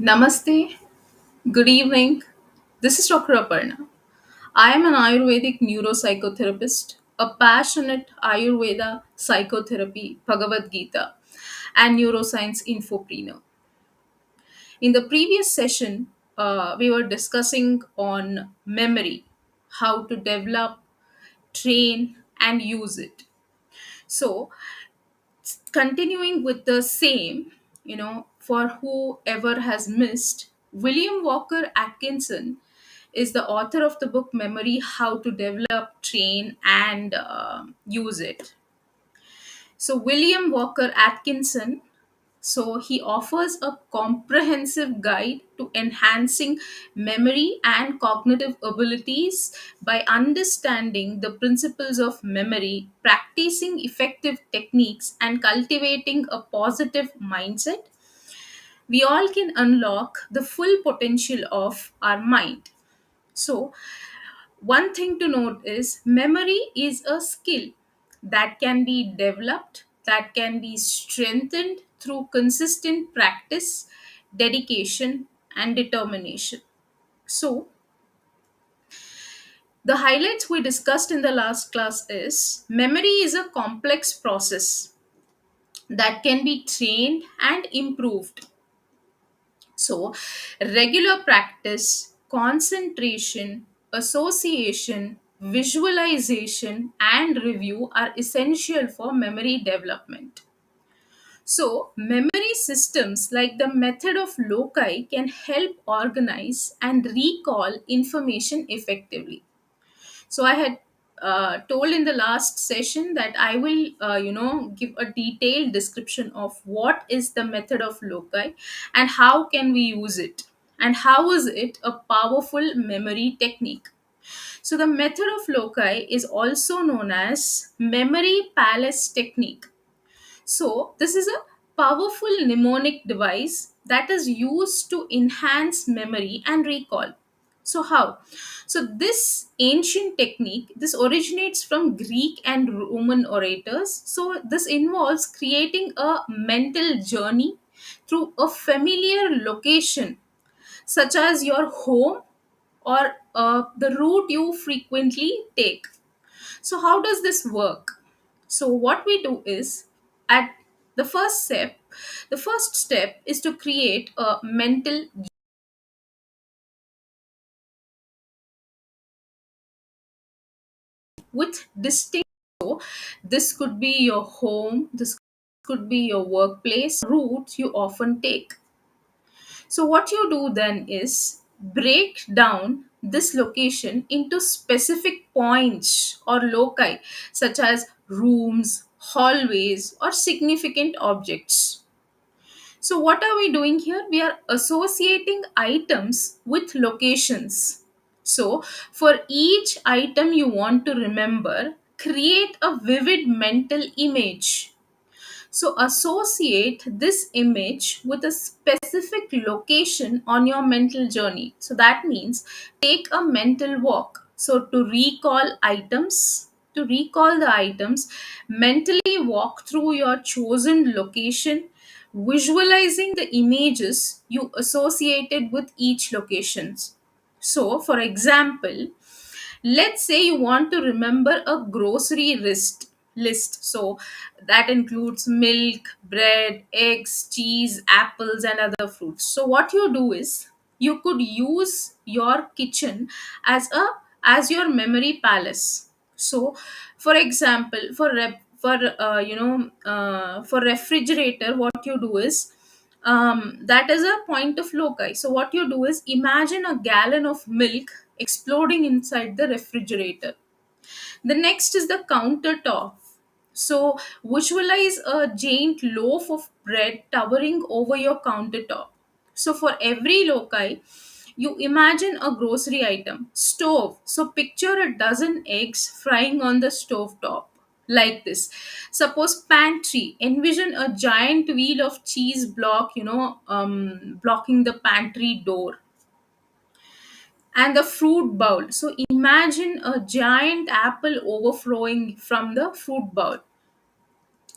Namaste, good evening. This is Dr. Aparna. I am an Ayurvedic neuropsychotherapist, a passionate Ayurveda psychotherapy, Bhagavad Gita, and neuroscience infopreneur. In the previous session, we were discussing on memory, how to develop, train, and use it. So, continuing with the same, for whoever has missed, William Walker Atkinson is the author of the book Memory: How to Develop, Train, and Use It. So, William Walker Atkinson. So, he offers a comprehensive guide to enhancing memory and cognitive abilities by understanding the principles of memory, practicing effective techniques, and cultivating a positive mindset. We all can unlock the full potential of our mind. So, one thing to note is memory is a skill that can be developed, that can be strengthened through consistent practice, dedication, and determination. So, the highlights we discussed in the last class is memory is a complex process that can be trained and improved. So, regular practice, concentration, association, visualization, and review are essential for memory development. So, memory systems like the method of loci can help organize and recall information effectively. So I had told in the last session that I will give a detailed description of what is the method of loci and how can we use it, and how is it a powerful memory technique. So the method of loci is also known as memory palace technique. So, this is a powerful mnemonic device that is used to enhance memory and recall. So, how? So, this ancient technique, this originates from Greek and Roman orators. So, this involves creating a mental journey through a familiar location, such as your home or the route you frequently take. So, how does this work? So, what we do is at the first step, the first step is to create a mental with distinct. So, this could be your home, this could be your workplace, route you often take. So, what you do then is break down this location into specific points or loci, such as rooms, hallways, or significant objects. So, what are we doing here? We are associating items with locations. So, for each item you want to remember, create a vivid mental image. So, associate this image with a specific location on your mental journey. So, that means take a mental walk. So, to recall the items, mentally walk through your chosen location, visualizing the images you associated with each locations. So, for example, let's say you want to remember a grocery list. So that includes milk, bread, eggs, cheese, apples, and other fruits. So what you do is you could use your kitchen as a as your memory palace. So for example, for refrigerator, what you do is that is a point of loci. So what you do is imagine a gallon of milk exploding inside the refrigerator. The next is the countertop. So visualize a giant loaf of bread towering over your countertop. So for every loci, you imagine a grocery item. Stove. So picture a dozen eggs frying on the stove top. Like this. Suppose pantry. Envision a giant wheel of cheese blocking the pantry door. And the fruit bowl. So imagine a giant apple overflowing from the fruit bowl.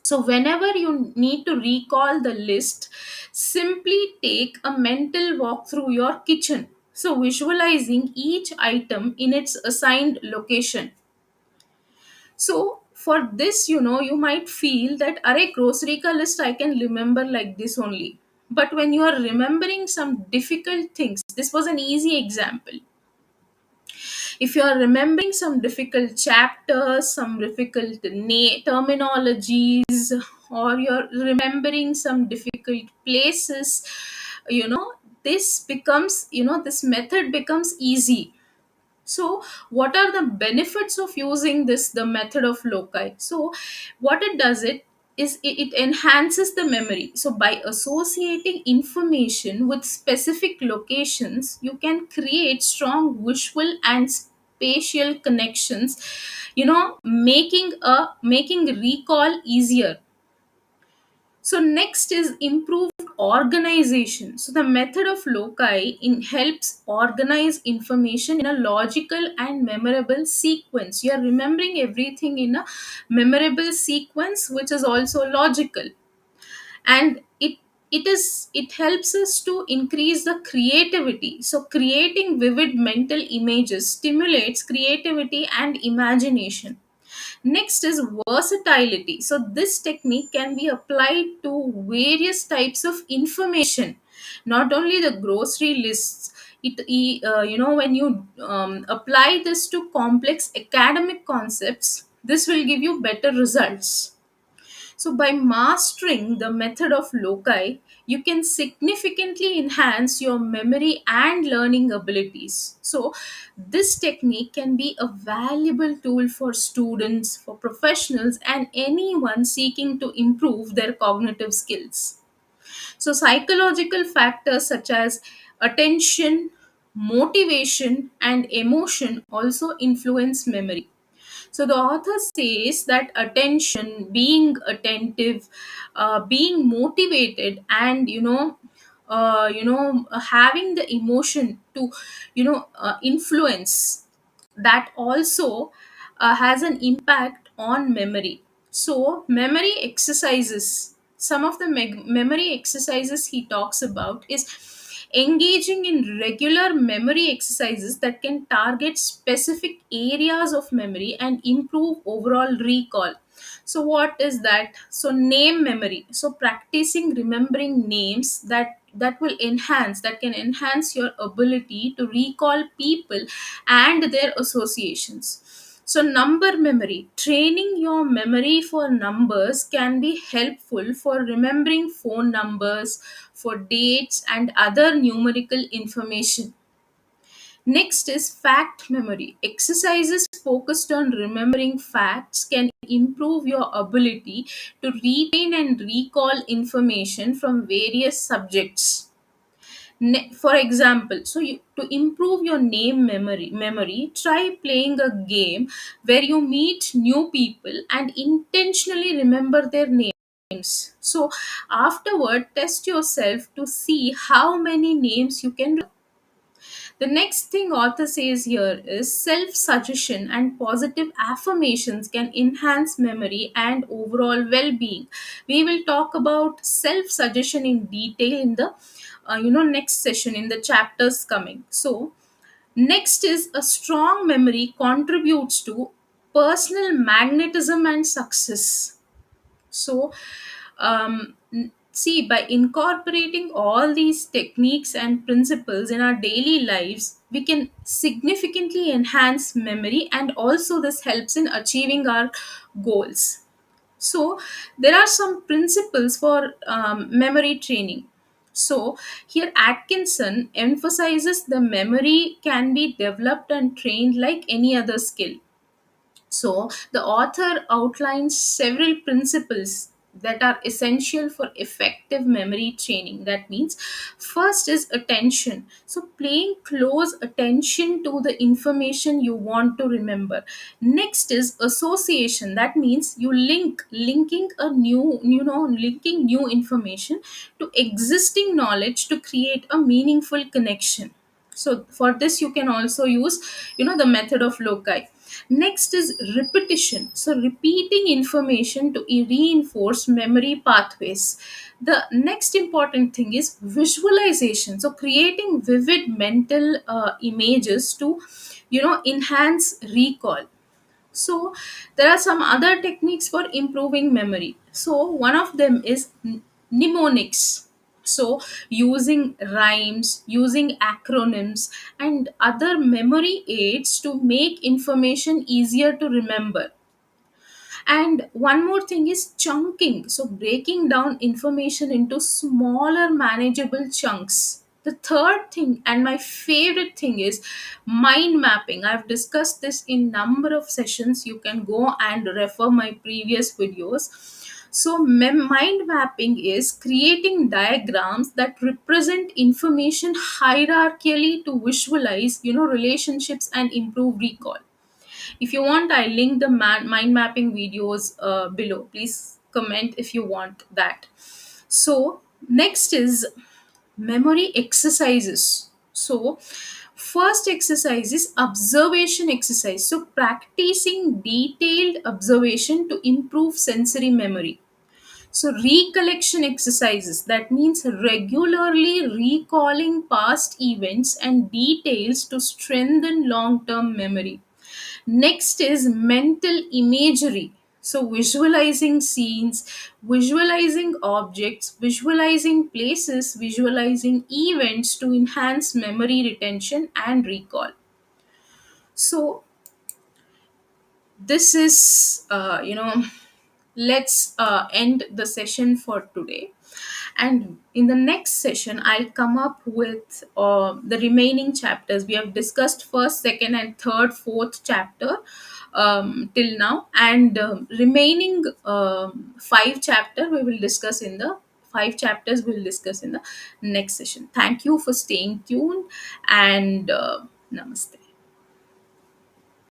So whenever you need to recall the list, simply take a mental walk through your kitchen, so visualizing each item in its assigned location. So for this, you might feel that array grocery ka list I can remember like this only. But when you are remembering some difficult things, this was an easy example. If you are remembering some difficult chapters, some difficult terminologies, or you're remembering some difficult places, you know, this method becomes easy. So what are the benefits of using the method of loci? So what it does, it enhances the memory. So by associating information with specific locations, you can create strong visual and spatial connections, making recall easier. So next is improved organization. So the method of loci helps organize information in a logical and memorable sequence. You are remembering everything in a memorable sequence, which is also logical, and it helps us to increase the creativity. So creating vivid mental images stimulates creativity and imagination. Next is versatility. So this technique can be applied to various types of information, not only the grocery lists. When you apply this to complex academic concepts, this will give you better results. So, by mastering the method of loci, you can significantly enhance your memory and learning abilities. So, this technique can be a valuable tool for students, for professionals, and anyone seeking to improve their cognitive skills. So, psychological factors such as attention, motivation, and emotion also influence memory. So the author says that attention, being attentive, being motivated, and having the emotion to influence, that also has an impact on memory. So memory exercises. Some of the memory exercises he talks about is engaging in regular memory exercises that can target specific areas of memory and improve overall recall. So what is that? So name memory. So practicing remembering names that can enhance your ability to recall people and their associations. So number memory, training your memory for numbers can be helpful for remembering phone numbers, for dates, and other numerical information. Next is fact memory. Exercises focused on remembering facts can improve your ability to retain and recall information from various subjects. For example, to improve your name memory, try playing a game where you meet new people and intentionally remember their names. So afterward, test yourself to see how many names you can. The next thing author says here is self-suggestion and positive affirmations can enhance memory and overall well-being. We will talk about self-suggestion in detail in the next session in the chapters coming. So next is a strong memory contributes to personal magnetism and success. So see, by incorporating all these techniques and principles in our daily lives, we can significantly enhance memory, and also this helps in achieving our goals. So there are some principles for memory training. So here Atkinson emphasizes the memory can be developed and trained like any other skill. So, the author outlines several principles that are essential for effective memory training. That means, first is attention. So, paying close attention to the information you want to remember. Next is association. That means you linking new information to existing knowledge to create a meaningful connection. So, for this, you can also use, the method of loci. Next is repetition. So, repeating information to reinforce memory pathways. The next important thing is visualization. So, creating vivid mental images to, enhance recall. So, there are some other techniques for improving memory. So, one of them is mnemonics. So, using rhymes, using acronyms, and other memory aids to make information easier to remember. And one more thing is chunking. So, breaking down information into smaller, manageable chunks. The third thing and my favorite thing is mind mapping. I've discussed this in number of sessions. You can go and refer my previous videos. So, mind mapping is creating diagrams that represent information hierarchically to visualize, relationships and improve recall. If you want, I link the mind mapping videos below. Please comment if you want that. So, next is memory exercises. So, first exercise is observation exercise. So, practicing detailed observation to improve sensory memory. So, recollection exercises, that means regularly recalling past events and details to strengthen long term memory. Next is mental imagery. So, visualizing scenes, visualizing objects, visualizing places, visualizing events to enhance memory retention and recall. So, this is, let's end the session for today. And in the next session, I'll come up with the remaining chapters. We have discussed first, second, and third, fourth chapter till now, and remaining five chapter we will discuss in the five chapters we'll discuss in the next session. Thank you for staying tuned, and namaste.